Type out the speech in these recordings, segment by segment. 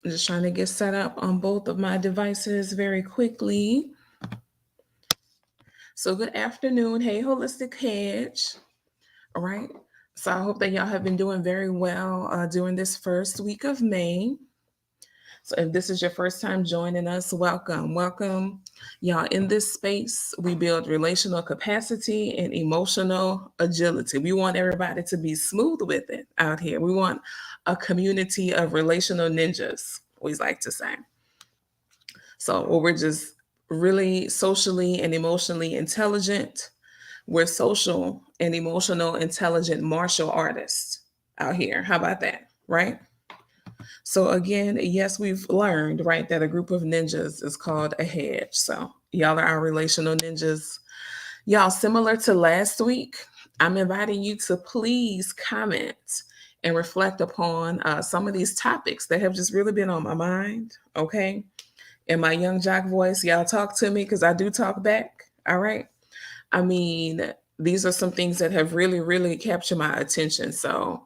I'm just trying to get set up on both of my devices very quickly. So good afternoon. Hey, Holistic Hedge. All right. So I hope that y'all have been doing very well during this first week of May. So if this is your first time joining us, welcome, welcome. Y'all, in this space, we build relational capacity and emotional agility. We want everybody to be smooth with it out here. We want a community of relational ninjas, we like to say. So where we're just really socially and emotionally intelligent. We're social and emotional intelligent martial artists out here. How about that? Right? So again, yes, we've learned, right, that a group of ninjas is called a hedge. So y'all are our relational ninjas. Y'all, similar to last week, I'm inviting you to please comment and reflect upon some of these topics that have just really been on my mind. Okay. In my young jock voice, y'all talk to me because I do talk back. All right. I mean, these are some things that have really, really captured my attention. So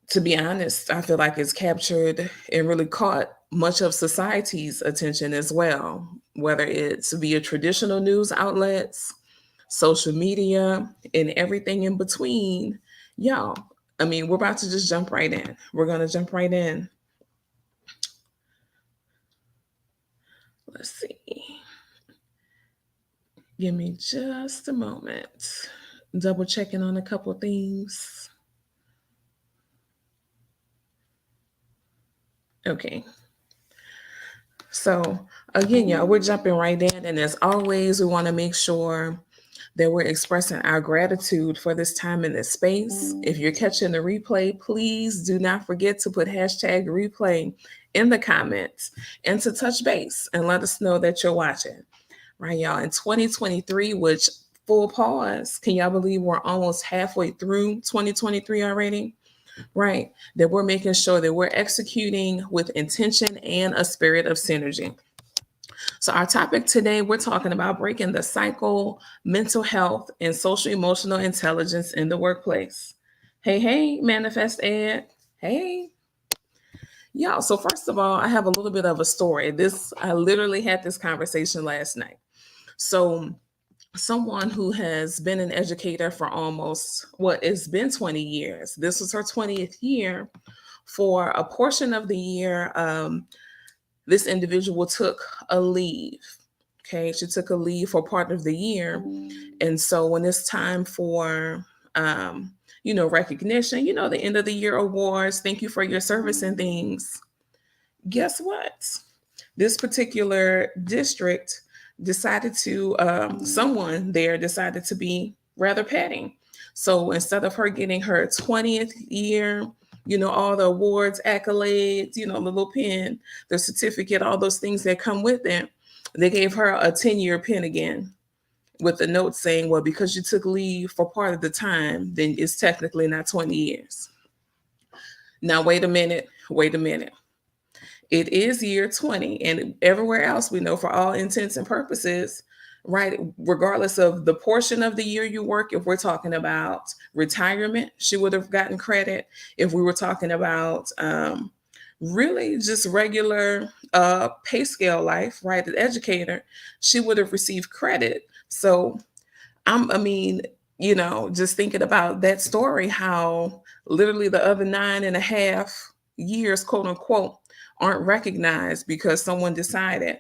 to be honest, I feel like it's captured and really caught much of society's attention as well, whether it's via traditional news outlets, social media, and everything in between. Y'all, I mean, we're about to just jump right in. We're going to jump right in. Let's see. Give me just a moment. Double checking on a couple things. Okay. So again, y'all, we're jumping right in. And as always, we want to make sure that we're expressing our gratitude for this time in this space. If you're catching the replay, please do not forget to put hashtag replay in the comments and to touch base and let us know that you're watching. Right, y'all. In 2023, which full pause, can y'all believe we're almost halfway through 2023 already? Right, that we're making sure that we're executing with intention and a spirit of synergy. So, our topic today, we're talking about breaking the cycle, mental health, and social emotional intelligence in the workplace. Hey, hey, Manifest Ed. Hey, y'all. So, first of all, I have a little bit of a story. I literally had this conversation last night. So, someone who has been an educator for almost what it's been 20 years. This was her 20th year. For a portion of the year, this individual took a leave. Okay, she took a leave for part of the year. And so when it's time for recognition, the end of the year awards, thank you for your service and things. Guess what? This particular district decided to, someone there decided to be rather petty. So instead of her getting her 20th year, all the awards, accolades, the little pin, the certificate, all those things that come with it, they gave her a 10-year pin again with a note saying, well, because you took leave for part of the time, then it's technically not 20 years. Now, wait a minute. It is year 20, and everywhere else we know, for all intents and purposes, right, regardless of the portion of the year you work, if we're talking about retirement, she would have gotten credit. If we were talking about really just regular pay scale life, right, an educator, she would have received credit. So just thinking about that story, how literally the other 9.5 years, quote unquote, aren't recognized because someone decided,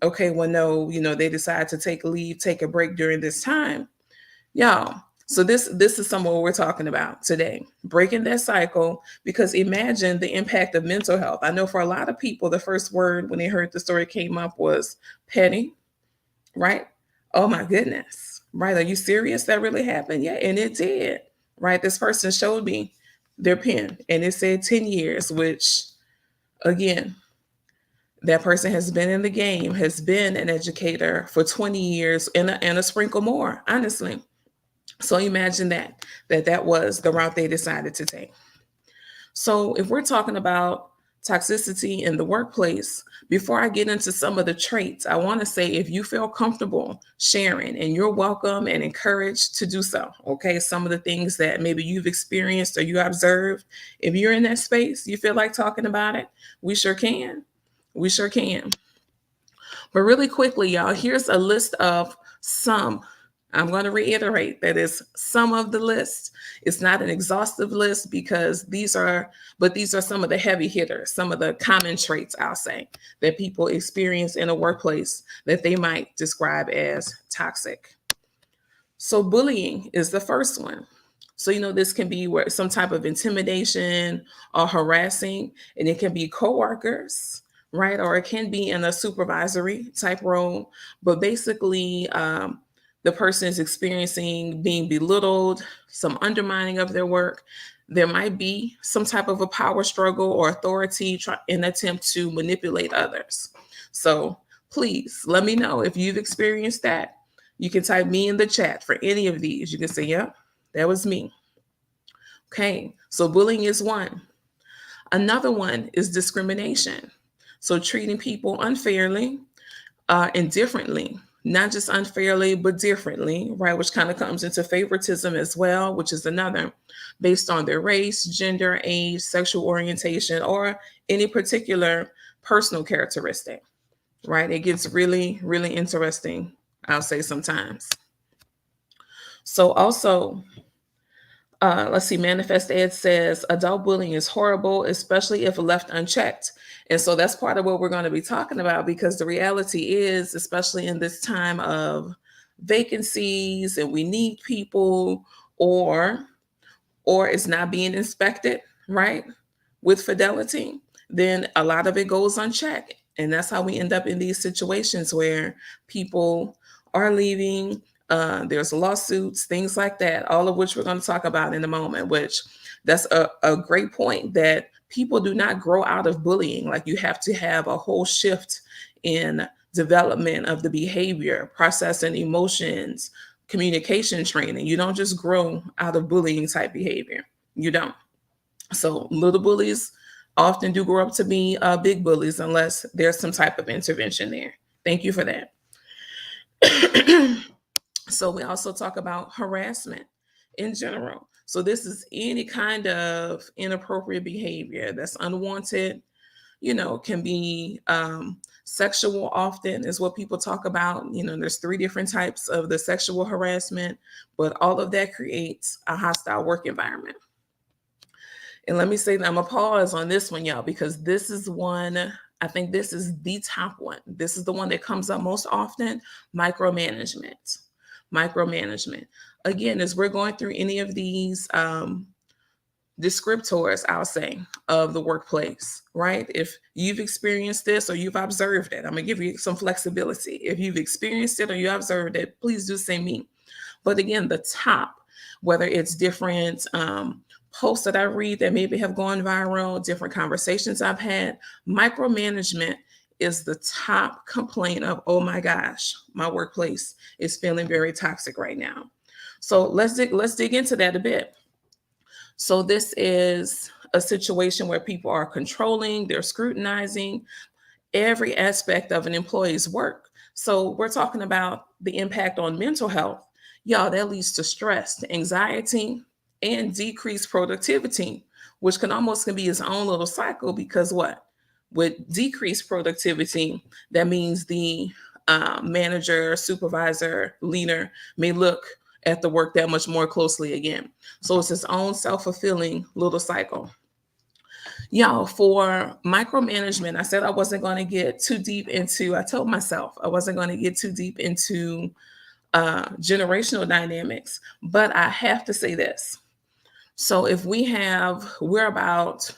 okay, well, no, they decide to take a leave, take a break during this time. Y'all, so this is some of what we're talking about today, breaking that cycle, because imagine the impact of mental health. I know for a lot of people, the first word when they heard the story came up was petty, right? Oh my goodness, right? Are you serious? That really happened? Yeah, and it did, right? This person showed me their pen and it said 10 years, which again, that person has been in the game, has been an educator for 20 years and a sprinkle more, honestly. So imagine that was the route they decided to take. So if we're talking about toxicity in the workplace, before I get into some of the traits, I want to say if you feel comfortable sharing, and you're welcome and encouraged to do so, okay? Some of the things that maybe you've experienced or you observed, if you're in that space, you feel like talking about it, we sure can. We sure can. But really quickly, y'all, here's a list of some. I'm going to reiterate that is some of the list. It's not an exhaustive list because these are some of the heavy hitters, some of the common traits, I'll say, that people experience in a workplace that they might describe as toxic. So bullying is the first one. So, this can be where some type of intimidation or harassing, and it can be coworkers, right? Or it can be in a supervisory type role. But basically, the person is experiencing being belittled, some undermining of their work. There might be some type of a power struggle or authority in attempt to manipulate others. So please let me know if you've experienced that. You can type me in the chat for any of these. You can say, yep, that was me. Okay, so bullying is one. Another one is discrimination. So treating people unfairly and differently, not just unfairly, but differently, right? Which kind of comes into favoritism as well, which is another, based on their race, gender, age, sexual orientation, or any particular personal characteristic, right? It gets really, really interesting, I'll say sometimes. So also, let's see, Manifest Ed says adult bullying is horrible, especially if left unchecked. And so that's part of what we're going to be talking about, because the reality is, especially in this time of vacancies and we need people, or it's not being inspected, right, with fidelity, then a lot of it goes unchecked. And that's how we end up in these situations where people are leaving. There's lawsuits, things like that, all of which we're going to talk about in a moment, which that's a great point, that people do not grow out of bullying. Like, you have to have a whole shift in development of the behavior, processing emotions, communication training. You don't just grow out of bullying type behavior. You don't. So little bullies often do grow up to be big bullies unless there's some type of intervention there. Thank you for that. So we also talk about harassment in general. So this is any kind of inappropriate behavior that's unwanted, can be sexual, often is what people talk about. There's 3 different types of the sexual harassment, but all of that creates a hostile work environment. And let me say that I'm going to pause on this one, y'all, because this is one, I think this is the top one. This is the one that comes up most often: micromanagement. Micromanagement. Again, as we're going through any of these descriptors, I'll say, of the workplace, right? If you've experienced this or you've observed it, I'm going to give you some flexibility. If you've experienced it or you observed it, please do say me. But again, the top, whether it's different posts that I read that maybe have gone viral, different conversations I've had, micromanagement is the top complaint of, oh my gosh, my workplace is feeling very toxic right now. So let's dig into that a bit. So this is a situation where people are controlling, they're scrutinizing every aspect of an employee's work. So we're talking about the impact on mental health. Y'all, that leads to stress, anxiety, and decreased productivity, which can be its own little cycle, because what? With decreased productivity, that means the manager, supervisor, leader may look at the work that much more closely again. So it's its own self-fulfilling little cycle. Y'all, for micromanagement, I said I wasn't going to get too deep into, I told myself I wasn't going to get too deep into generational dynamics, but I have to say this. So if we're about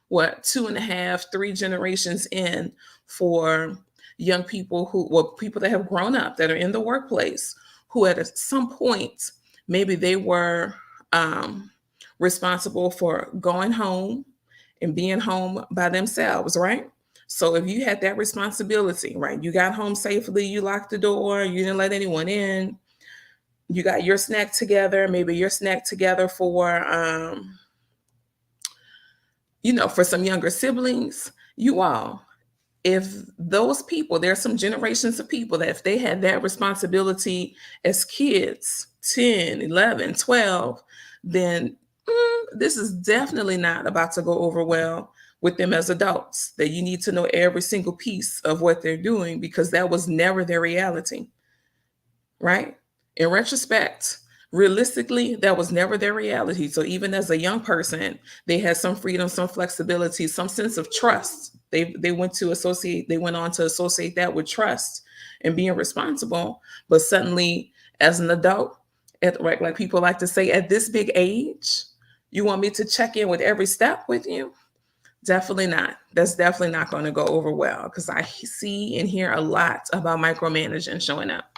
2.5, 3 generations in for young people people that have grown up, that are in the workplace, who at some point, maybe they were responsible for going home and being home by themselves, right? So if you had that responsibility, right, you got home safely, you locked the door, you didn't let anyone in, you got your snack together, maybe your snack together for For some younger siblings, you all, if those people, there are some generations of people that if they had that responsibility as kids, 10, 11, 12, then this is definitely not about to go over well with them as adults, that you need to know every single piece of what they're doing because that was never their reality, right? In retrospect, realistically, that was never their reality. So even as a young person, they had some freedom, some flexibility, some sense of trust. They went on to associate that with trust and being responsible. But suddenly, as an adult, like people like to say, at this big age, you want me to check in with every step with you? Definitely not. That's definitely not going to go over well because I see and hear a lot about micromanaging showing up.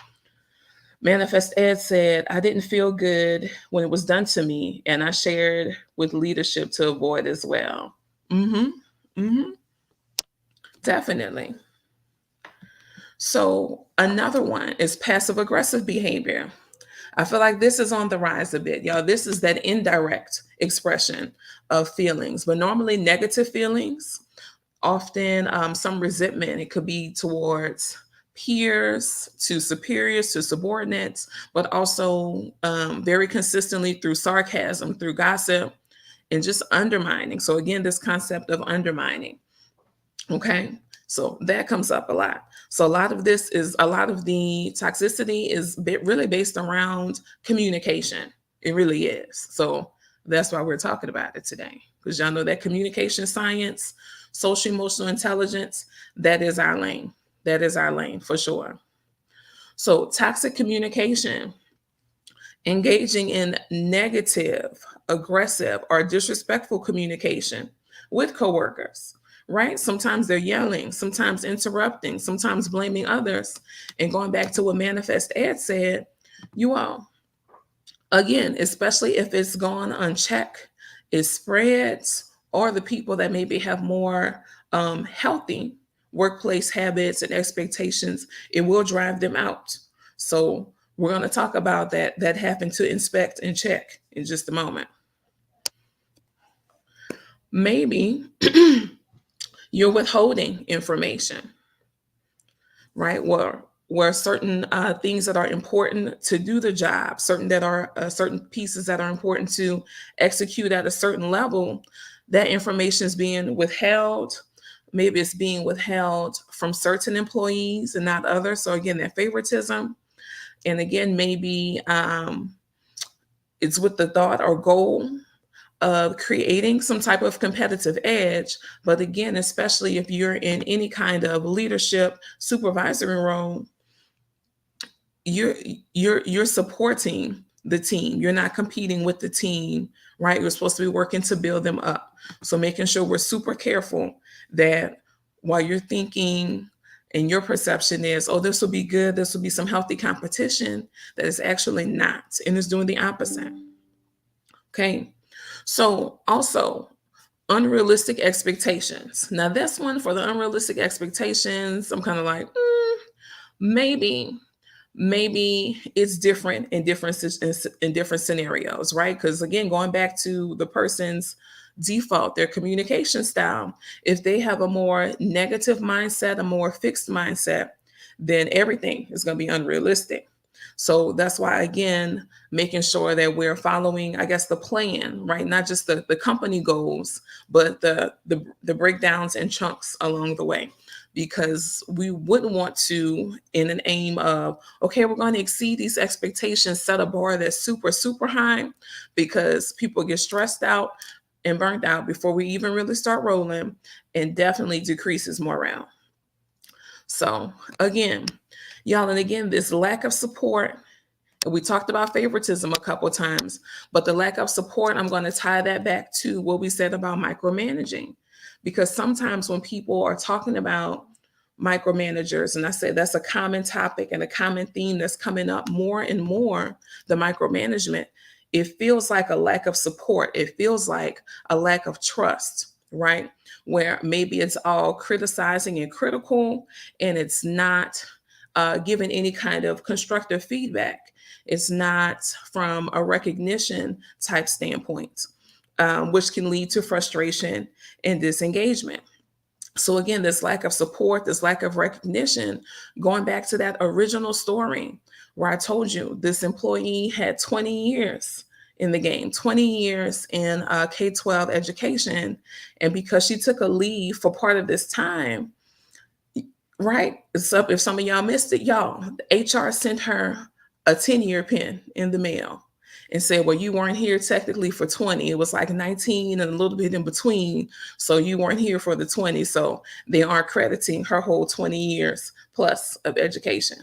Manifest Ed said, I didn't feel good when it was done to me, and I shared with leadership to avoid as well. Mm-hmm. Mm-hmm. Definitely. So another one is passive aggressive behavior. I feel like this is on the rise a bit, y'all. This is that indirect expression of feelings, but normally negative feelings, often some resentment. It could be towards peers, to superiors, to subordinates, but also very consistently through sarcasm, through gossip, and just undermining. So, again, this concept of undermining. Okay. So that comes up a lot. So a lot of the toxicity is really based around communication. It really is. So that's why we're talking about it today. Because y'all know that communication science, social emotional intelligence, that is our lane. That is our lane for sure. So toxic communication, engaging in negative, aggressive, or disrespectful communication with coworkers, right? Sometimes they're yelling, sometimes interrupting, sometimes blaming others. And going back to what Manifest Ed said, you all, again, especially if it's gone unchecked, it spreads, or the people that maybe have more healthy workplace habits and expectations, it will drive them out. So we're going to talk about that having to inspect and check in just a moment. Maybe you're withholding information, right? Where certain things that are important to do the job, certain pieces that are important to execute at a certain level, that information is being withheld. Maybe it's being withheld from certain employees and not others. So again, that favoritism. And again, maybe it's with the thought or goal of creating some type of competitive edge. But again, especially if you're in any kind of leadership, supervisory role, you're you're supporting the team. You're not competing with the team, right? You're supposed to be working to build them up. So making sure we're super careful that while you're thinking and your perception is, oh, this will be good, this will be some healthy competition, that is actually not, and is doing the opposite. Okay. So also unrealistic expectations. Now this one, for the unrealistic expectations, I'm kind of like, maybe it's different in different scenarios, right? Because again, going back to the person's default, their communication style, if they have a more negative mindset, a more fixed mindset, then everything is going to be unrealistic. So that's why, again, making sure that we're following, I guess, the plan, right? Not just the company goals, but the breakdowns and chunks along the way. Because we wouldn't want to, in an aim of, okay, we're going to exceed these expectations, set a bar that's super, super high, because people get stressed out and burnt out before we even really start rolling, and definitely decreases morale. So again, y'all, and again, this lack of support, and we talked about favoritism a couple of times, but the lack of support, I'm going to tie that back to what we said about micromanaging. Because sometimes when people are talking about micromanagers, and I say that's a common topic and a common theme that's coming up more and more, the micromanagement, it feels like a lack of support. It feels like a lack of trust, right? Where maybe it's all criticizing and critical, and it's not giving any kind of constructive feedback. It's not from a recognition type standpoint. which can lead to frustration and disengagement. So again, this lack of support, this lack of recognition, going back to that original story where I told you this employee had 20 years in the game, 20 years in K-12 education. And because she took a leave for part of this time, right? It's up if some of y'all missed it, y'all. The HR sent her a 10-year pin in the mail and said, well, you weren't here technically for 20. It was like 19 and a little bit in between. So you weren't here for the 20. So they aren't crediting her whole 20 years plus of education.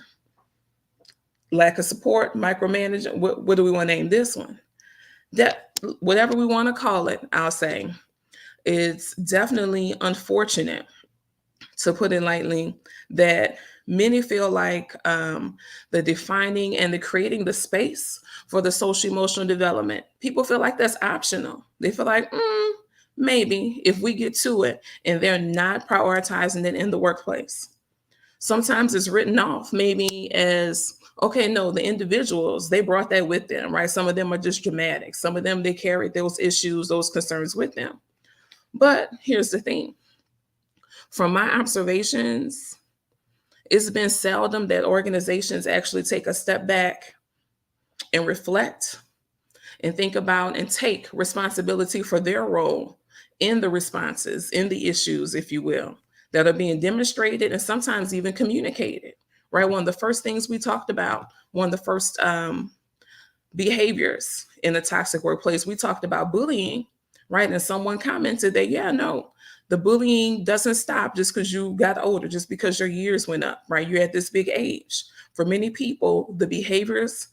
Lack of support, micromanagement. What do we want to name this one? That whatever we want to call it, I'll say, it's definitely unfortunate, to put it lightly, that many feel like the defining and the creating the space for the social emotional development, people feel like that's optional. They feel like, maybe if we get to it, and they're not prioritizing it in the workplace. Sometimes it's written off maybe as, okay, no, the individuals, they brought that with them, right? Some of them are just dramatic. Some of them, they carried those issues, those concerns with them. But here's the thing. From my observations, it's been seldom that organizations actually take a step back and reflect and think about and take responsibility for their role in the responses, in the issues, if you will, that are being demonstrated and sometimes even communicated, right? One of the first things we talked about, one of the first behaviors in a toxic workplace, we talked about bullying, right? And someone commented that, yeah, no, the bullying doesn't stop just because you got older, just because your years went up, right? You're at this big age. For many people, the behaviors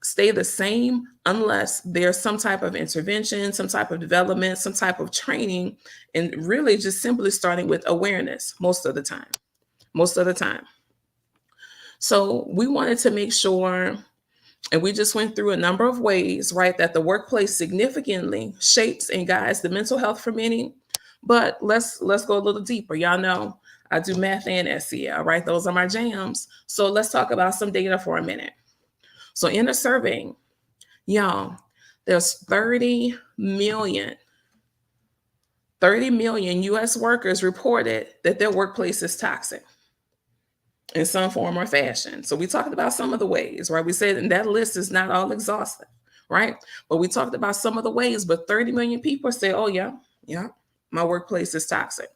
stay the same unless there's some type of intervention, some type of development, some type of training, and really just simply starting with awareness most of the time. So we wanted to make sure, and we just went through a number of ways, right, that the workplace significantly shapes and guides the mental health for many. But let's go a little deeper. Y'all know I do math and SEI, right? Those are my jams. So let's talk about some data for a minute. So in a survey, y'all, there's 30 million US workers reported that their workplace is toxic in some form or fashion. So we talked about some of the ways, right? We said, and that list is not all exhaustive, right? But we talked about some of the ways, but 30 million people say, oh yeah, my workplace is toxic.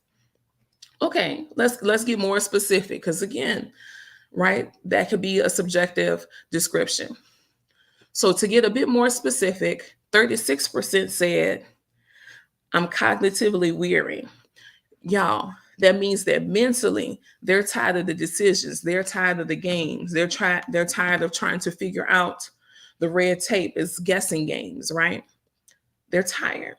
Okay, let's get more specific, because again, right, that could be a subjective description. So to get a bit more specific, 36% said, I'm cognitively weary. Y'all, that means that mentally they're tired of the decisions, they're tired of the games, they're tired of trying to figure out the red tape. It's guessing games, right? They're tired.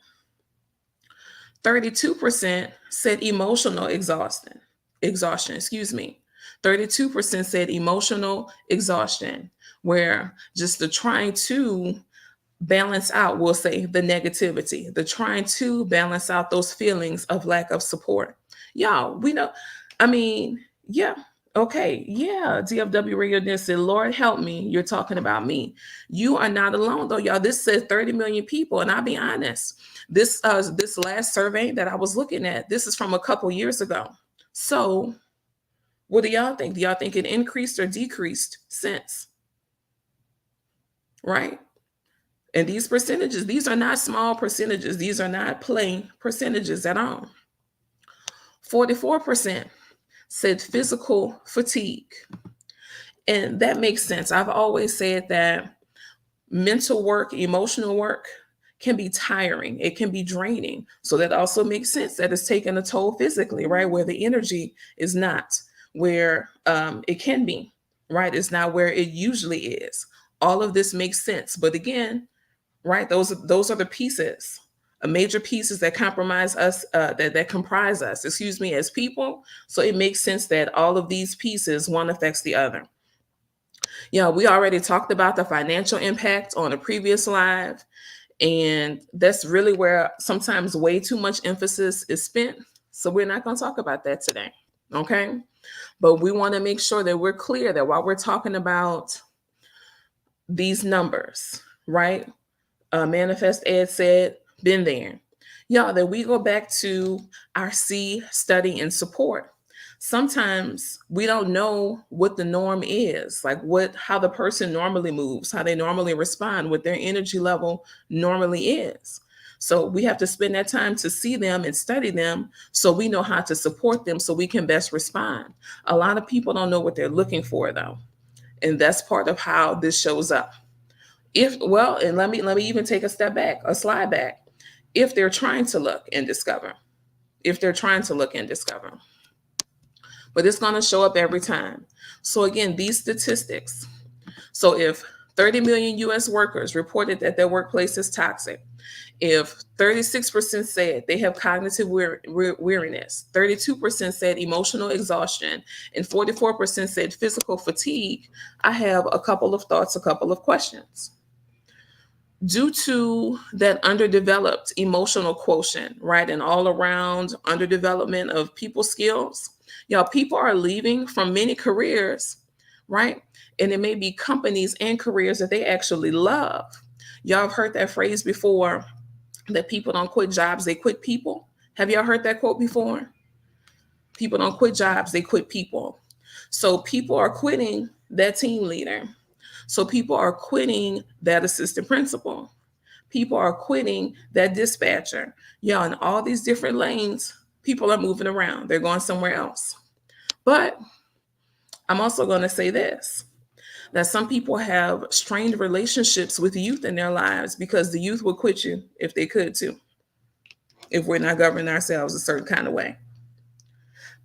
32% said emotional exhaustion. 32% said emotional exhaustion, where just the trying to balance out, we'll say, the negativity, the trying to balance out those feelings of lack of support. Y'all, we know, I mean, yeah, okay, yeah, DFW Radio Dinner said, Lord help me, you're talking about me. You are not alone though, y'all. This says 30 million people, and I'll be honest, this last survey that I was looking at, this is from a couple years ago. So what do y'all think? Do y'all think it increased or decreased since? Right? And these percentages, these are not small percentages. These are not plain percentages at all. 44% said physical fatigue. And that makes sense. I've always said that mental work, emotional work can be tiring. It can be draining. So that also makes sense that it's taking a toll physically, right? Where the energy is not where it can be, right? It's not where it usually is. All of this makes sense. But again, right, those are the pieces, major pieces that comprise us, that comprise us, as people. So it makes sense that all of these pieces, one affects the other. Yeah, we already talked about the financial impact on a previous live, and that's really where sometimes way too much emphasis is spent. So we're not going to talk about that today, okay? But we want to make sure that we're clear that while we're talking about these numbers, right? Manifest Ed said Been there. Y'all, that we go back to our C, study, and support. Sometimes we don't know what the norm is, like how the person normally moves, how they normally respond, what their energy level normally is. So we have to spend that time to see them and study them so we know how to support them so we can best respond. A lot of people don't know what they're looking for though. And that's part of how this shows up. And let me even take a slide back. If they're trying to look and discover, if they're trying to look and discover, but it's going to show up every time. So again, these statistics. So if 30 million US workers reported that their workplace is toxic, if 36% said they have cognitive weariness, 32% said emotional exhaustion, and 44% said physical fatigue, I have a couple of thoughts, a couple of questions. Due to that underdeveloped emotional quotient, right, and all around underdevelopment of people skills, y'all, people are leaving from many careers, right? And it may be companies and careers that they actually love. Y'all have heard that phrase before, that people don't quit jobs, they quit people. Have y'all heard that quote before? People don't quit jobs, they quit people. So people are quitting that team leader. So people are quitting that assistant principal. People are quitting that dispatcher. Y'all, in all these different lanes, people are moving around. They're going somewhere else. But I'm also going to say this, that some people have strained relationships with youth in their lives because the youth would quit you if they could too, if we're not governing ourselves a certain kind of way.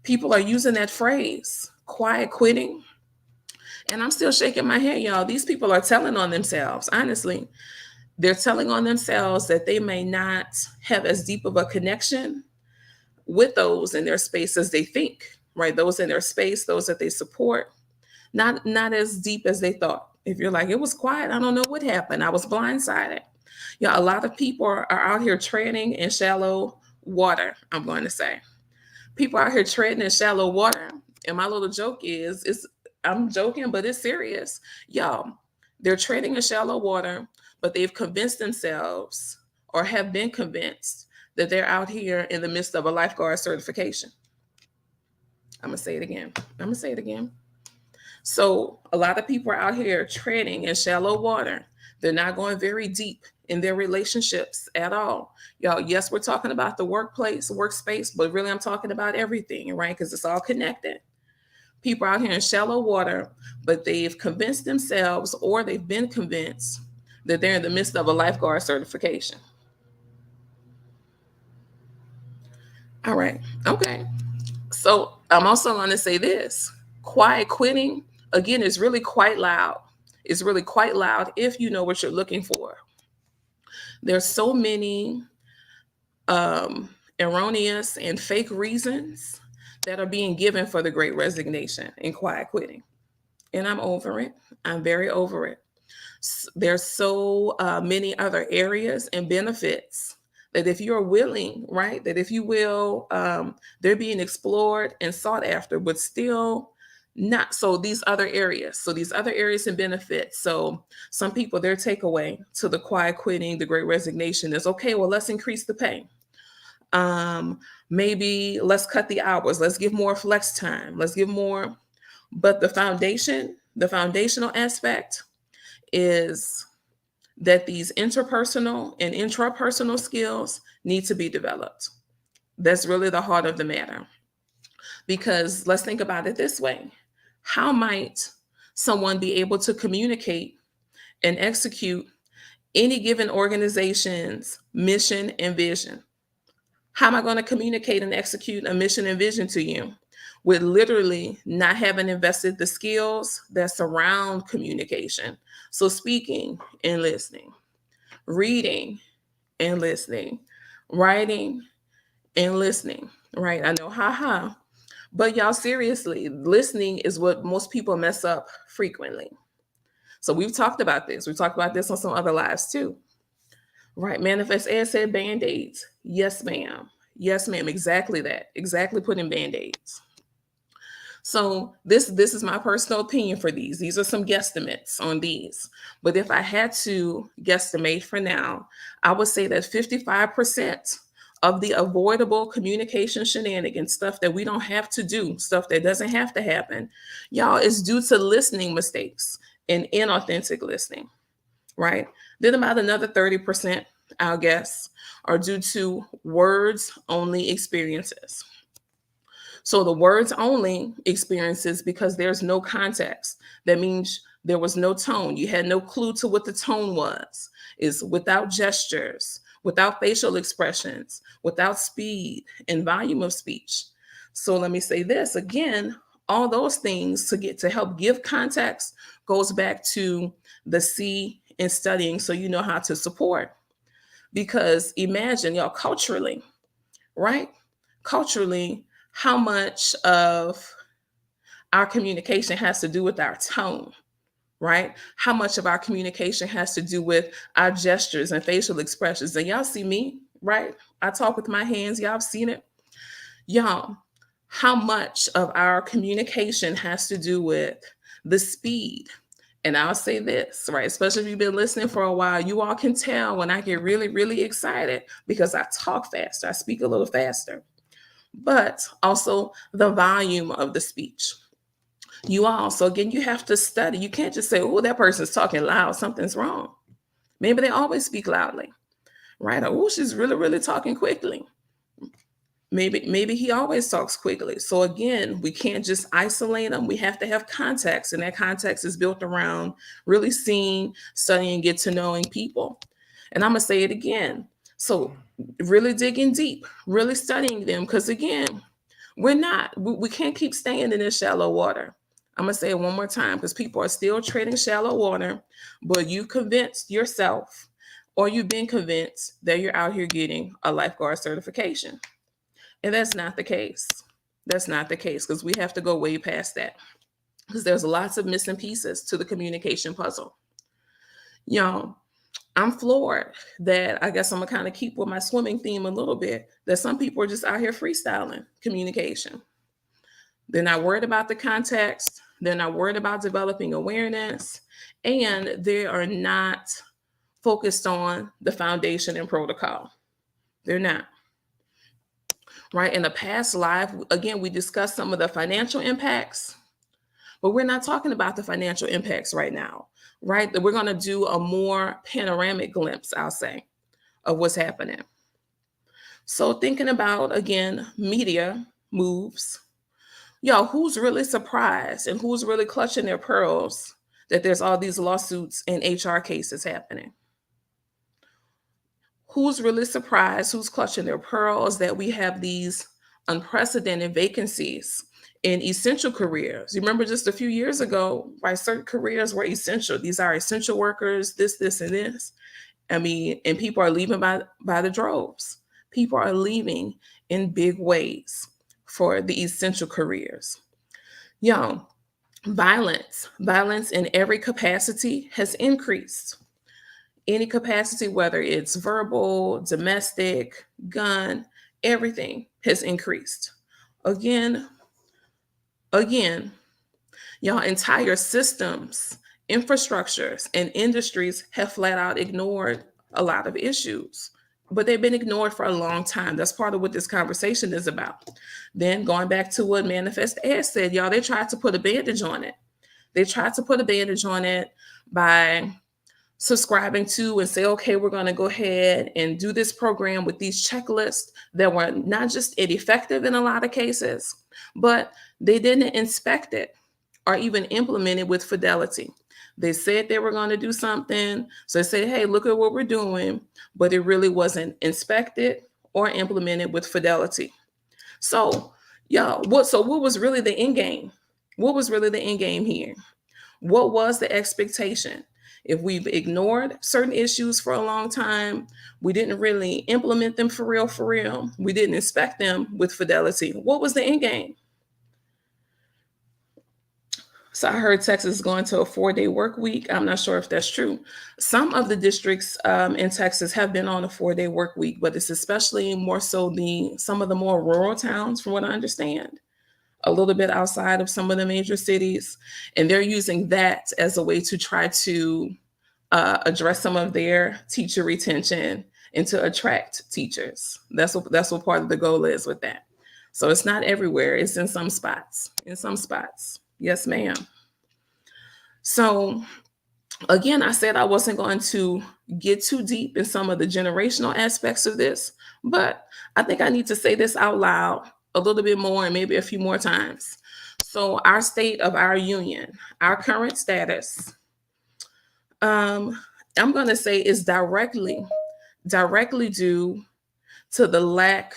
People are using that phrase, quiet quitting. And I'm still shaking my head, y'all. These people are telling on themselves, honestly. They're telling on themselves that they may not have as deep of a connection with those in their space as they think, right? Those in their space, those that they support, not as deep as they thought. If you're like, it was quiet, I don't know what happened, I was blindsided. Yeah, a lot of people are out here treading in shallow water, I'm going to say. People out here treading in shallow water. And my little joke is, I'm joking, but it's serious. Y'all, they're treading in shallow water, but they've convinced themselves or have been convinced that they're out here in the midst of a lifeguard certification. I'm going to say it again. I'm going to say it again. So a lot of people are out here treading in shallow water. They're not going very deep in their relationships at all. Y'all, yes, we're talking about the workplace, workspace, but really I'm talking about everything, right? Because it's all connected. People out here in shallow water, but they've convinced themselves or they've been convinced that they're in the midst of a lifeguard certification. All right. Okay. So I'm also going to say this. Quiet quitting, again, is really quite loud. It's really quite loud if you know what you're looking for. There's so many erroneous and fake reasons that are being given for the great resignation and quiet quitting. And I'm over it. I'm very over it. There's so many other areas and benefits that if you're willing, right, that if you will, they're being explored and sought after, but still not. So these other areas and benefits. So some people, their takeaway to the quiet quitting, the great resignation is, okay, well, let's increase the pay. Maybe let's cut the hours. Let's give more flex time. Let's give more. But the foundational aspect is that these interpersonal and intrapersonal skills need to be developed. That's really the heart of the matter. Because let's think about it this way. How might someone be able to communicate and execute any given organization's mission and vision? How am I going to communicate and execute a mission and vision to you with literally not having invested the skills that surround communication? So speaking and listening, reading and listening, writing and listening, right? I know, haha. But y'all, seriously, listening is what most people mess up frequently. So we've talked about this. We've talked about this on some other lives too. Right, Manifest Ed said Band-Aids. Yes, ma'am. Yes, ma'am. Exactly that. Exactly putting Band-Aids. So this is my personal opinion for these. These are some guesstimates on these. But if I had to guesstimate for now, I would say that 55% of the avoidable communication shenanigans, stuff that we don't have to do, stuff that doesn't have to happen, y'all, is due to listening mistakes and inauthentic listening, right? Then about another 30%, I'll guess, are due to words only experiences. So the words only experiences, because there's no context. That means there was no tone. You had no clue to what the tone was. Is without gestures, without facial expressions, without speed and volume of speech. So let me say this again, all those things to help give context goes back to the C in studying, so you know how to support. Because imagine, y'all, culturally, right? Culturally, how much of our communication has to do with our tone, right? How much of our communication has to do with our gestures and facial expressions. And y'all see me, right? I talk with my hands. Y'all have seen it. Y'all, how much of our communication has to do with the speed? And I'll say this, right? Especially if you've been listening for a while, you all can tell when I get really, really excited because I talk faster. I speak a little faster, but also the volume of the speech. You also, again, you have to study. You can't just say, oh, that person's talking loud, something's wrong. Maybe they always speak loudly, right? Or, oh, she's really, really talking quickly. Maybe he always talks quickly. So again, we can't just isolate them. We have to have context, and that context is built around really seeing, studying, get to knowing people. And I'm gonna say it again. So really digging deep, really studying them, because again, we can't keep staying in this shallow water. I'm gonna say it one more time because people are still trading shallow water, but you convinced yourself, or you've been convinced that you're out here getting a lifeguard certification. And that's not the case. That's not the case, because we have to go way past that, because there's lots of missing pieces to the communication puzzle. Y'all, I'm floored that, I guess I'm gonna kind of keep with my swimming theme a little bit, that some people are just out here freestyling communication. They're not worried about the context. They're not worried about developing awareness, and they are not focused on the foundation and protocol. They're not. Right? In the past live, again, we discussed some of the financial impacts, but we're not talking about the financial impacts right now, right? That we're going to do a more panoramic glimpse, I'll say, of what's happening. So thinking about, again, media moves, yo, who's really surprised and who's really clutching their pearls that there's all these lawsuits and HR cases happening? Who's really surprised, who's clutching their pearls that we have these unprecedented vacancies in essential careers? You remember just a few years ago, right? Certain careers were essential. These are essential workers, this, and this. I mean, and people are leaving by the droves. People are leaving in big ways for the essential careers. Young, violence in every capacity has increased. Any capacity, whether it's verbal, domestic, gun, everything has increased. Again, y'all, entire systems, infrastructures, and industries have flat out ignored a lot of issues, but they've been ignored for a long time. That's part of what this conversation is about. Then going back to what Manifest Ed said, y'all, they tried to put a bandage on it. They tried to put a bandage on it by subscribing to and say, okay, we're going to go ahead and do this program with these checklists that were not just ineffective in a lot of cases, but they didn't inspect it or even implement it with fidelity. They said they were going to do something. So they said, hey, look at what we're doing, but it really wasn't inspected or implemented with fidelity. So, what was really the end game? What was really the end game here? What was the expectation? If we've ignored certain issues for a long time, we didn't really implement them for real, we didn't inspect them with fidelity, what was the end game? So I heard Texas is going to a 4-day work week. I'm not sure if that's true. Some of the districts in Texas have been on a 4-day work week, but it's especially more so some of the more rural towns, from what I understand. a little bit outside of some of the major cities, and they're using that as a way to try to address some of their teacher retention and to attract teachers. That's what part of the goal is with that. So it's not everywhere. It's in some spots. In some spots. Yes, ma'am. So again, I said I wasn't going to get too deep in some of the generational aspects of this, but I think I need to say this out loud a little bit more and maybe a few more times. So our state of our union, our current status, I'm going to say is directly due to the lack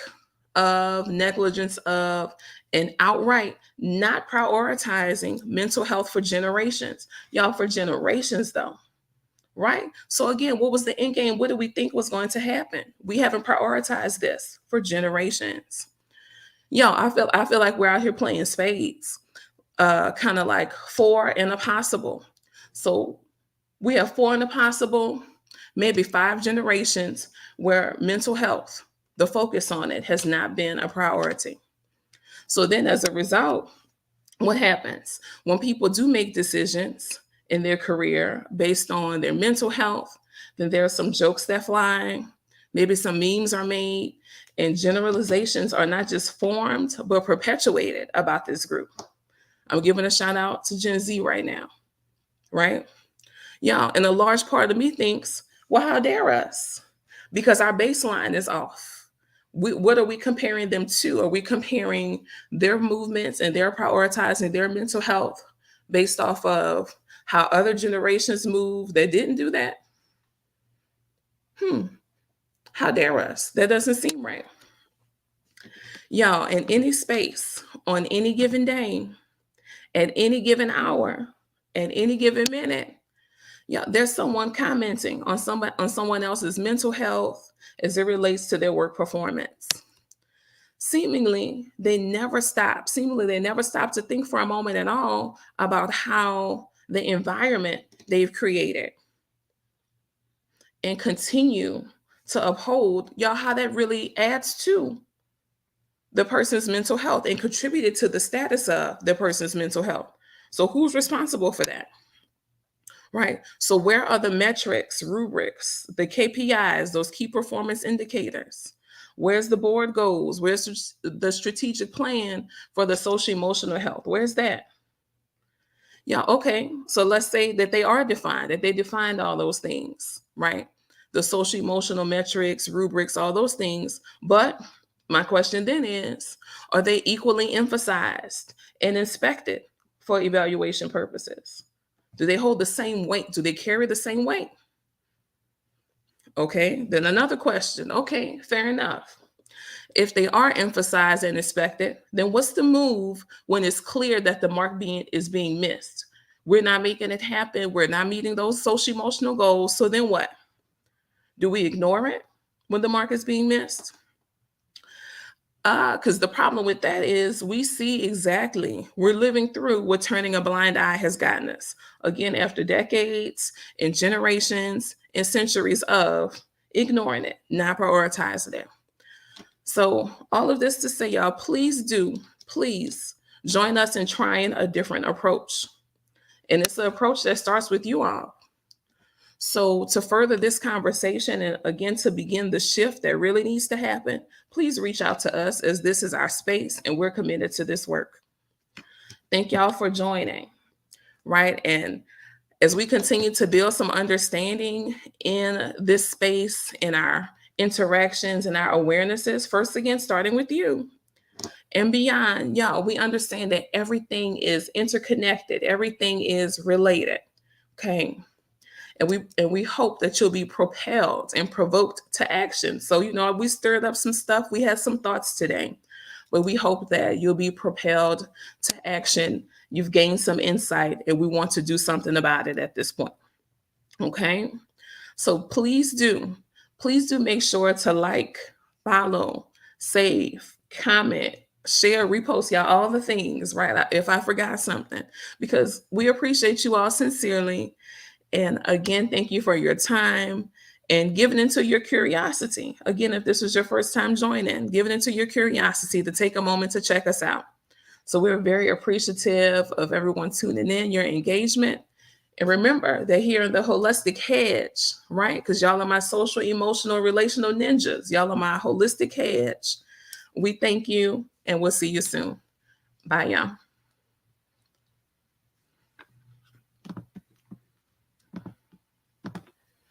of negligence of and outright not prioritizing mental health for generations. Y'all, for generations though, right? So again, what was the end game? What did we think was going to happen? We haven't prioritized this for generations. Y'all, I feel like we're out here playing spades, kind of like four and a possible. So we have four and a possible, maybe 5 generations where mental health, the focus on it has not been a priority. So then as a result, what happens when people do make decisions in their career based on their mental health? Then there are some jokes that fly, maybe some memes are made, and generalizations are not just formed, but perpetuated about this group. I'm giving a shout out to Gen Z right now, right? Y'all, and a large part of me thinks, well, how dare us? Because our baseline is off. What are we comparing them to? Are we comparing their movements and they're prioritizing their mental health based off of how other generations move that didn't do that? How dare us? That doesn't seem right. Y'all, in any space, on any given day, at any given hour, at any given minute, yeah, there's someone commenting on someone else's mental health as it relates to their work performance. Seemingly, they never stop to think for a moment at all about how the environment they've created and continue to uphold, y'all, how that really adds to the person's mental health and contributed to the status of the person's mental health. So who's responsible for that? Right. So where are the metrics, rubrics, the KPIs, those key performance indicators? Where's the board goals? Where's the strategic plan for the social emotional health? Where's that? Yeah, okay. So let's say that they are defined, that they defined all those things, right? The social emotional metrics, rubrics, all those things. But my question then is, are they equally emphasized and inspected for evaluation purposes? Do they hold the same weight? Do they carry the same weight? Okay, then another question. Okay, fair enough. If they are emphasized and expected, then what's the move when it's clear that the mark is being missed? We're not making it happen. We're not meeting those social emotional goals. So then what? Do we ignore it when the mark is being missed? Because the problem with that is we see exactly, we're living through what turning a blind eye has gotten us. Again, after decades and generations and centuries of ignoring it, not prioritizing it. So all of this to say, y'all, please join us in trying a different approach. And it's an approach that starts with you all. So to further this conversation and again, to begin the shift that really needs to happen, please reach out to us as this is our space and we're committed to this work. Thank y'all for joining, right? And as we continue to build some understanding in this space, in our interactions and our awarenesses, first again, starting with you and beyond, y'all, we understand that everything is interconnected, everything is related, okay? And we hope that you'll be propelled and provoked to action. So, we stirred up some stuff. We had some thoughts today, but we hope that you'll be propelled to action. You've gained some insight and we want to do something about it at this point. Okay. So please do make sure to like, follow, save, comment, share, repost, y'all, all the things, right? If I forgot something, because we appreciate you all sincerely. And again, thank you for your time and giving into your curiosity. Again, if this was your first time joining, giving into your curiosity to take a moment to check us out. So we're very appreciative of everyone tuning in, your engagement. And remember that here in the holistic hedge, right? Because y'all are my social, emotional, relational ninjas. Y'all are my holistic hedge. We thank you and we'll see you soon. Bye, y'all.